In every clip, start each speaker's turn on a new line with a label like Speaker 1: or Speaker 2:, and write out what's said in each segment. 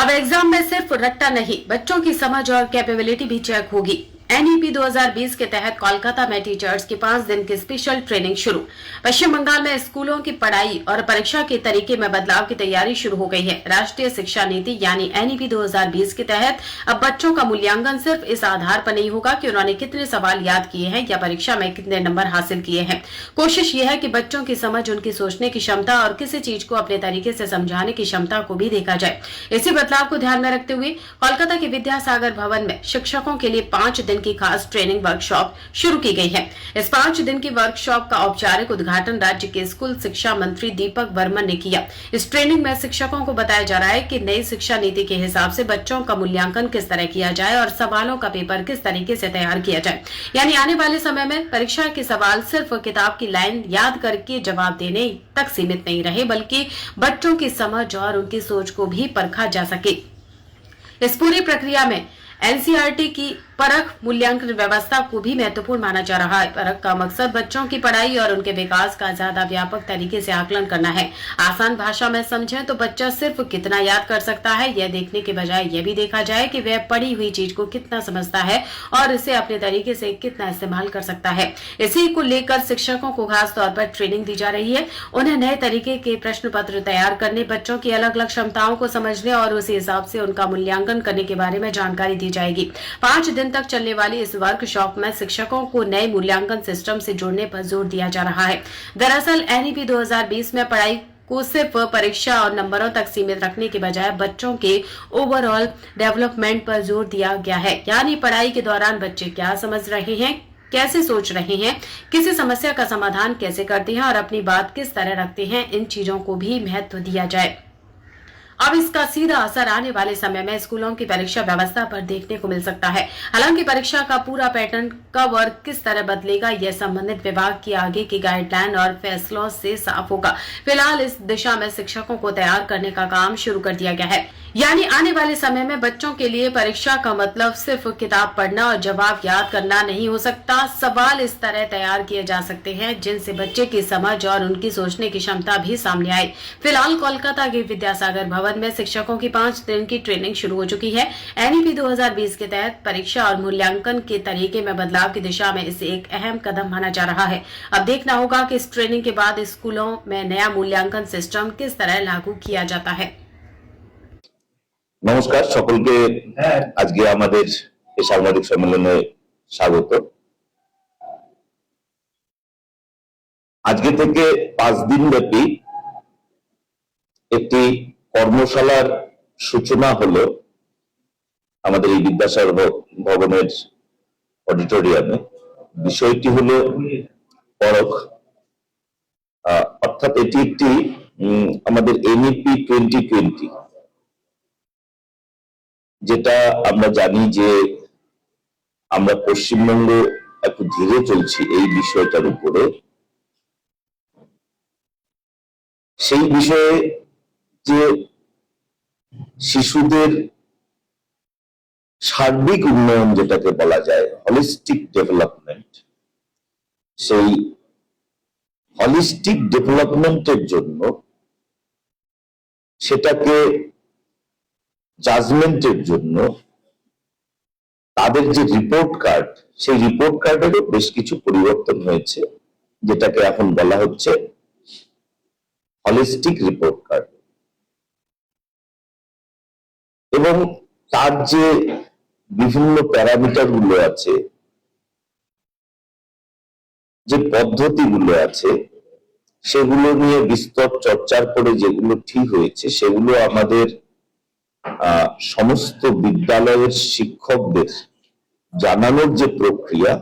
Speaker 1: अब एग्जाम में सिर्फ रट्टा नहीं, बच्चों की समझ और कैपेबिलिटी भी चेक होगी। एनईपी 2020 के तहत कोलकाता में टीचर्स की 5 दिन की स्पेशल ट्रेनिंग शुरू। पश्चिम बंगाल में स्कूलों की पढ़ाई और परीक्षा के तरीके में बदलाव की तैयारी शुरू हो गई है। राष्ट्रीय शिक्षा नीति यानी एनईपी 2020 के तहत अब बच्चों का मूल्यांकन सिर्फ इस आधार पर नहीं होगा कि उन्होंने कितने सवाल याद किए हैं या परीक्षा में कितने नंबर हासिल किए हैं। कोशिश यह है कि बच्चों की समझ, उनकी सोचने की क्षमता और किसी चीज को अपने तरीके से समझाने की क्षमता को भी देखा जाए। इसी बदलाव को ध्यान में रखते हुए कोलकाता के विद्यासागर भवन में शिक्षकों के लिए 5 दिन की खास ट्रेनिंग वर्कशॉप शुरू की गई है। इस 5 दिन की वर्कशॉप का औपचारिक उद्घाटन राज्य के स्कूल शिक्षा मंत्री दीपक वर्मन ने किया। इस ट्रेनिंग में शिक्षकों को बताया जा रहा है कि नई शिक्षा नीति के हिसाब से बच्चों का मूल्यांकन किस तरह किया जाए और सवालों का पेपर किस तरीके से तैयार किया जाए। यानी आने वाले समय में परीक्षा के सवाल सिर्फ किताब की लाइन याद करके जवाब देने तक सीमित नहीं रहे, बल्कि बच्चों की समझ और उनकी सोच को भी परखा जा सके। इस पूरी प्रक्रिया में एनसीईआरटी की परख मूल्यांकन व्यवस्था को भी महत्वपूर्ण माना जा रहा है। परख का मकसद बच्चों की पढ़ाई और उनके विकास का ज्यादा व्यापक तरीके से आकलन करना है। आसान भाषा में समझें तो बच्चा सिर्फ कितना याद कर सकता है यह देखने के बजाय यह भी देखा जाए कि वह पढ़ी हुई चीज को कितना समझता है और इसे अपने तरीके से कितना इस्तेमाल कर सकता है। इसी को लेकर शिक्षकों को खास तौर पर ट्रेनिंग दी जा रही है। उन्हें नए तरीके के प्रश्न पत्र तैयार करने, बच्चों की अलग अलग क्षमताओं को समझने और उसी हिसाब से उनका मूल्यांकन करने के बारे में जानकारी दी जाएगी। 5 दिन तक चलने वाली इस वर्कशॉप में शिक्षकों को नए मूल्यांकन सिस्टम से जोड़ने पर जोर दिया जा रहा है। दरअसल एनईपी 2020 में पढ़ाई को सिर्फ परीक्षा और नंबरों तक सीमित रखने के बजाय बच्चों के ओवरऑल डेवलपमेंट पर जोर दिया गया है। यानी पढ़ाई के दौरान बच्चे क्या समझ रहे हैं, कैसे सोच रहे हैं, किसी समस्या का समाधान कैसे करते हैं और अपनी बात किस तरह रखते हैं, इन चीजों को भी महत्व दिया जाए। अब इसका सीधा असर आने वाले समय में स्कूलों की परीक्षा व्यवस्था पर देखने को मिल सकता है। हालांकि परीक्षा का पूरा पैटर्न कब और किस तरह बदलेगा यह संबंधित विभाग की आगे की गाइडलाइन और फैसलों से साफ होगा। फिलहाल इस दिशा में शिक्षकों को तैयार करने का काम शुरू कर दिया गया है। यानी आने वाले समय में बच्चों के लिए परीक्षा का मतलब सिर्फ किताब पढ़ना और जवाब याद करना नहीं हो सकता। सवाल इस तरह तैयार किए जा सकते हैं जिनसे बच्चे की समझ और उनकी सोचने की क्षमता भी सामने आए। फिलहाल कोलकाता के विद्यासागर भवन में शिक्षकों की 5 दिन की ट्रेनिंग शुरू हो चुकी है। एनईपी 2020 के तहत परीक्षा और मूल्यांकन के तरीके में बदलाव की दिशा में इसे एक अहम कदम माना जा रहा है। अब देखना होगा कि इस ट्रेनिंग के बाद स्कूलों में नया मूल्यांकन सिस्टम किस तरह लागू किया जाता है।
Speaker 2: नमस्कार सकलके आज के आमादेर साংবাদিক सम्मेलने स्वागत। आज के থেকে 5 दिन ব্যাপী একটি কর্মশালার সূচনা হলো আমাদের এই বিদ্যাসাগর ভবনের অডিটোরিয়ামে। বিষয়টি হলো পরখ, অর্থাৎ এটি একটি আমাদের এনইপি 2020 যেটা আমরা জানি যে আমরা পশ্চিমবঙ্গ একটু ধীরে চলছি এই বিষয়টার উপরে। সেই বিষয়ে যে শিশুদের সার্বিক উন্নয়ন যেটাকে বলা যায় হলিস্টিক ডেভেলপমেন্ট, সেই হলিস্টিক ডেভেলপমেন্টের জন্য সেটাকে জাজমেন্টের জন্য তাদের যে রিপোর্ট কার্ড, সেই রিপোর্ট কার্ডেরও বেশ কিছু পরিবর্তন হয়েছে, যেটাকে এখন বলা হচ্ছে হলিস্টিক রিপোর্ট কার্ড। এবং তার যে বিভিন্ন প্যারামিটার গুলো আছে, যে পদ্ধতিগুলো আছে, সেগুলো নিয়ে বিস্তর চর্চার পরে যেগুলো ঠিক হয়েছে সেগুলো আমাদের সমস্ত বিদ্যালয়ের শিক্ষকদের জানানোর যে প্রক্রিয়া,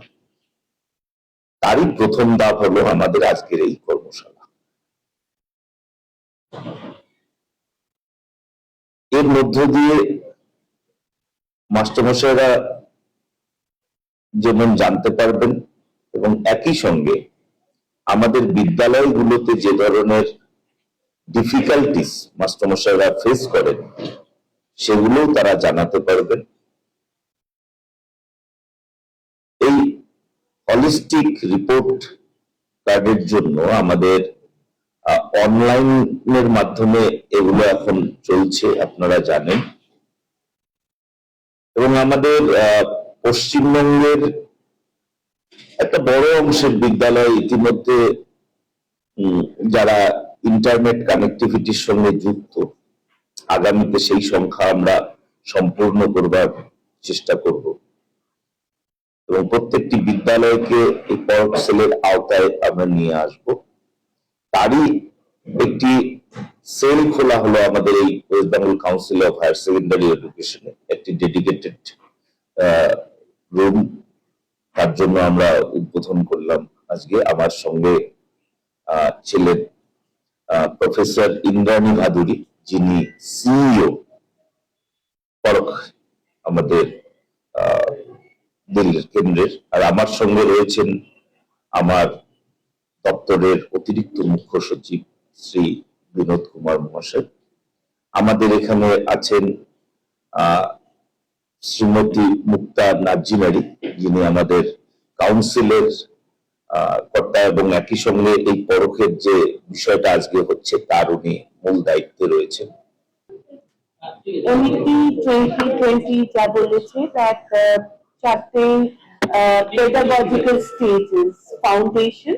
Speaker 2: তারই প্রথম ধাপ হলো আমাদের আজকের এই কর্মশালা। এর মধ্য দিয়ে মাস্টারমশাইরা যেমন জানতে পারবেন এবং একই সঙ্গে আমাদের বিদ্যালয়গুলোতে যে ধরনের ডিফিকাল্টিস মাস্টারমশাইরা ফেস করেন সেগুলোও তারা জানাতে পারবেন। এই হলিস্টিক রিপোর্ট কার্ডের জন্য আমাদের অনলাইনের মাধ্যমে এগুলো এখন চলছে, আপনারা জানেন। এবং আমাদের পশ্চিমবঙ্গের একটা বড় অংশের বিদ্যালয় ইতিমধ্যে যারা ইন্টারনেট কানেক্টিভিটির সঙ্গে যুক্ত, আগামীতে সেই সংখ্যা আমরা সম্পূর্ণ করবার চেষ্টা করব এবং প্রত্যেকটি বিদ্যালয়কে এই পরখ সেলের আওতায় আমরা নিয়ে আসব। তারই একটি সেল খোলা হলো আমাদের এই West Bengal council of higher secondary এডুকেশনে, একটি ডেডিকেটেড রুম। তার জন্য আমরা উদ্বোধন করলাম আজকে। আমার সঙ্গে ছিলেন প্রফেসর ইন্দ্রাণী ভাদুরী, যিনি সিইও পরখ আমাদের দিল্লির কেন্দ্রের, আর আমার সঙ্গে রয়েছেন আমার দপ্তরের অতিরিক্ত মুখ্য সচিব শ্রী বিনোদ কুমার মহাশয়। আমাদের এখানে আছেন শ্রীমতী মুক্তা নাজিমারি, যিনি আমাদের কাউন্সিলের কর্তা এবং একই সঙ্গে এই পরখের যে বিষয়টা আজকে হচ্ছে তার উনি মূল দায়িত্বে রয়েছেন।
Speaker 3: এমইপি 2020 যা বলেছে that চারটে pedagogical stages, foundation,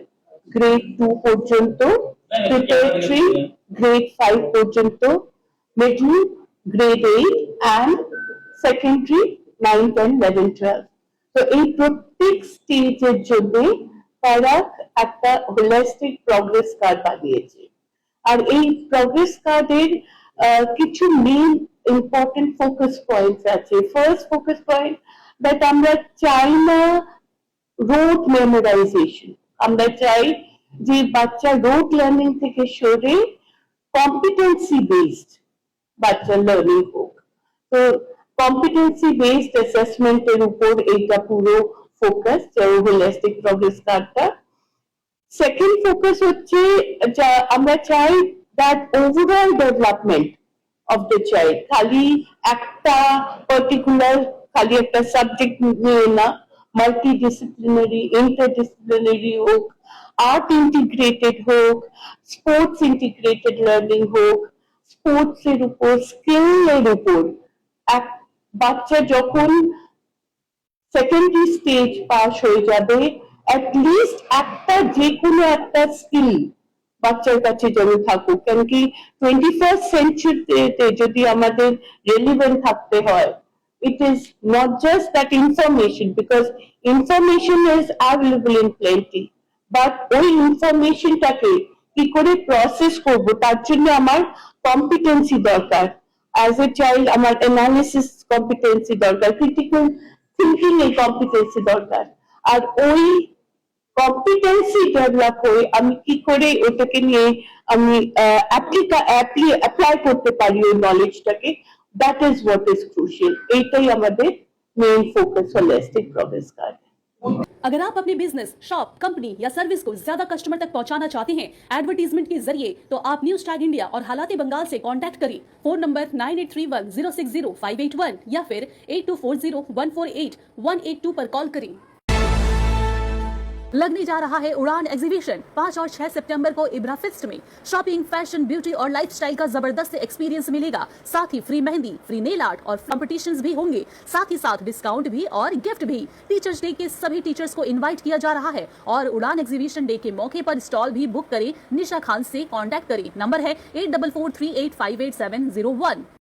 Speaker 3: grade 2 পর্যন্ত, preparatory, grade 5 পর্যন্ত, middle, grade 8 and secondary 9, 10, 11, 12. তো এই প্রত্যেক স্টেজের জন্য তারা একটা হোলিস্টিক প্রগ্রেস কার্ড বানিয়েছে। আর এই প্রগ্রেস কার্ডের কিছু মেইন ইম্পর্টেন্ট ফোকাস পয়েন্টস আছে। ফার্স্ট ফোকাস পয়েন্ট দ্যাট আমরা চাই না রোড মেমোরাইজেশন, আমরা চাই যে বাচ্চা রোড লার্নিং থেকে সরে কম্পিটেন্সি বেসড বাচ্চা লার্নিং হোক। তো কম্পিটেন্সি বেসড অ্যাসেসমেন্টের উপর এইটা পুরো ফোকাস, হোলিস্টিক প্রগ্রেস কার্ডটা। সেকেন্ড ফোকাস হচ্ছে আমরা চাই that overall development of the child, খালি একটা particular খালি একটা সাবজেক্ট নিয়ে না, মাল্টিডিসিপ্লিনারি, ইন্টারডিসিপ্লিনারি হোক, আর্ট ইন্টিগ্রেটেড হোক, স্পোর্টস ইন্টিগ্রেটেড লার্নিং হোক, স্পোর্টস এর উপর, স্কিল এর উপর। এক বাচ্চা যখন সেকেন্ডারি স্টেজ পাস হয়ে যাবে, অ্যাটলিস্ট একটা যে কোনো একটা স্কিল বাচ্চার কাছে যেন থাকুক। কেন কি 21st সেঞ্চুরিতে যদি আমাদের রেলিভেন্ট থাকতে হয়, it is not just that information, because information is available in plenty, but ওই ইনফরমেশনটাকে কি করে প্রসেস করব তার জন্য আমার কম্পিটেন্সি দরকার। অ্যাজ এ চাইল্ড আমার অ্যানালিসিস কম্পিটেন্সি দরকার, ক্রিটিক্যাল থিঙ্কিং এর কম্পিটেন্সি দরকার। আর ওই কম্পিটেন্সি ডেভেলপ হয়ে আমি কি করে ওটাকে নিয়ে আমি অ্যাপ্লাই করতে পারি ওই নলেজটাকে, that is what is crucial. এইটাই আমাদের main focus holistic progress card.
Speaker 4: अगर आप अपने बिजनेस, शॉप, कंपनी या सर्विस को ज्यादा कस्टमर तक पहुंचाना चाहते हैं एडवर्टीजमेंट के जरिए, तो आप न्यूज टैग इंडिया और हालाते बंगाल से कांटेक्ट करें। फोन नंबर 9831060581 या फिर 8240148182 पर कॉल करें। लगने जा रहा है उड़ान एग्जीबिशन 5 और 6 सितंबर को इब्रा फेस्ट में। शॉपिंग, फैशन, ब्यूटी और लाइफस्टाइल का जबरदस्त एक्सपीरियंस मिलेगा। साथ ही free mehndi, free nail art और कॉम्पिटिशन्स भी होंगे। साथ ही साथ डिस्काउंट भी और गिफ्ट भी। टीचर्स डे के सभी टीचर्स को इनवाइट किया जा रहा है और उड़ान एग्जीबिशन डे के मौके पर स्टॉल भी बुक करें। निशा खान से कॉन्टैक्ट करें। नंबर है 8443858701।